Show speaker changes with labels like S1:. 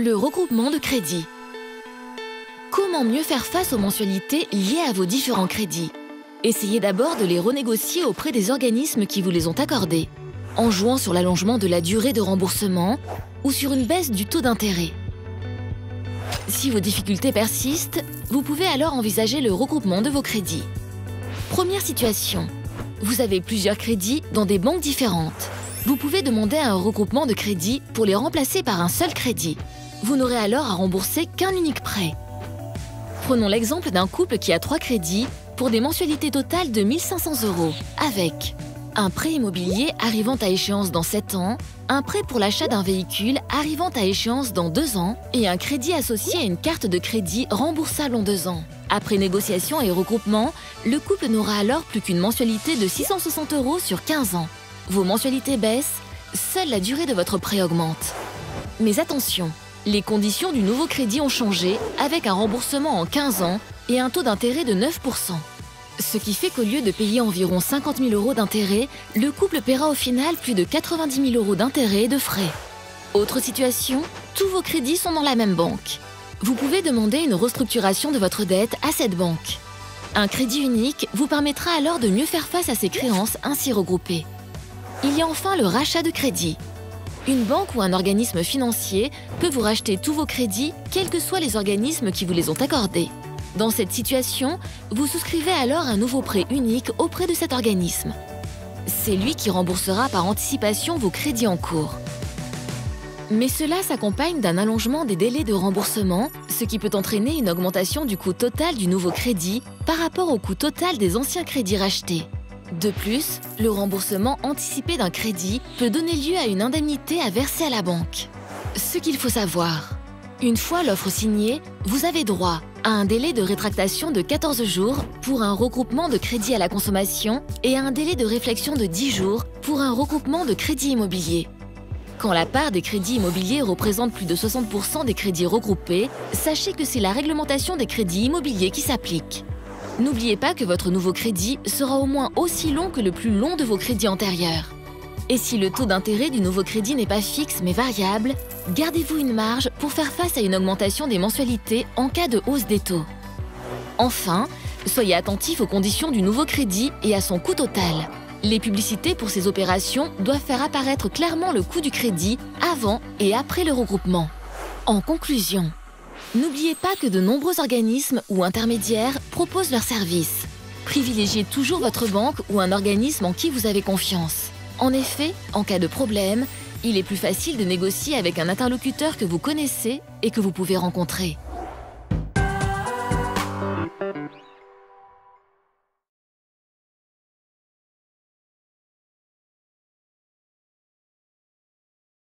S1: Le regroupement de crédits. Comment mieux faire face aux mensualités liées à vos différents crédits? Essayez d'abord de les renégocier auprès des organismes qui vous les ont accordés, en jouant sur l'allongement de la durée de remboursement ou sur une baisse du taux d'intérêt. Si vos difficultés persistent, vous pouvez alors envisager le regroupement de vos crédits. Première situation. Vous avez plusieurs crédits dans des banques différentes. Vous pouvez demander un regroupement de crédits pour les remplacer par un seul crédit. Vous n'aurez alors à rembourser qu'un unique prêt. Prenons l'exemple d'un couple qui a 3 crédits pour des mensualités totales de 1 500 € avec un prêt immobilier arrivant à échéance dans 7 ans, un prêt pour l'achat d'un véhicule arrivant à échéance dans 2 ans et un crédit associé à une carte de crédit remboursable en 2 ans. Après négociation et regroupement, le couple n'aura alors plus qu'une mensualité de 660 € sur 15 ans. Vos mensualités baissent, seule la durée de votre prêt augmente. Mais attention, les conditions du nouveau crédit ont changé avec un remboursement en 15 ans et un taux d'intérêt de 9 %. Ce qui fait qu'au lieu de payer environ 50 000 € d'intérêt, le couple paiera au final plus de 90 000 € d'intérêt et de frais. Autre situation, tous vos crédits sont dans la même banque. Vous pouvez demander une restructuration de votre dette à cette banque. Un crédit unique vous permettra alors de mieux faire face à ces créances ainsi regroupées. Il y a enfin le rachat de crédit. Une banque ou un organisme financier peut vous racheter tous vos crédits, quels que soient les organismes qui vous les ont accordés. Dans cette situation, vous souscrivez alors un nouveau prêt unique auprès de cet organisme. C'est lui qui remboursera par anticipation vos crédits en cours. Mais cela s'accompagne d'un allongement des délais de remboursement, ce qui peut entraîner une augmentation du coût total du nouveau crédit par rapport au coût total des anciens crédits rachetés. De plus, le remboursement anticipé d'un crédit peut donner lieu à une indemnité à verser à la banque. Ce qu'il faut savoir, une fois l'offre signée, vous avez droit à un délai de rétractation de 14 jours pour un regroupement de crédit à la consommation et à un délai de réflexion de 10 jours pour un regroupement de crédits immobiliers. Quand la part des crédits immobiliers représente plus de 60 % des crédits regroupés, sachez que c'est la réglementation des crédits immobiliers qui s'applique. N'oubliez pas que votre nouveau crédit sera au moins aussi long que le plus long de vos crédits antérieurs. Et si le taux d'intérêt du nouveau crédit n'est pas fixe mais variable, gardez-vous une marge pour faire face à une augmentation des mensualités en cas de hausse des taux. Enfin, soyez attentifs aux conditions du nouveau crédit et à son coût total. Les publicités pour ces opérations doivent faire apparaître clairement le coût du crédit avant et après le regroupement. En conclusion, n'oubliez pas que de nombreux organismes ou intermédiaires proposent leurs services. Privilégiez toujours votre banque ou un organisme en qui vous avez confiance. En effet, en cas de problème, il est plus facile de négocier avec un interlocuteur que vous connaissez et que vous pouvez rencontrer.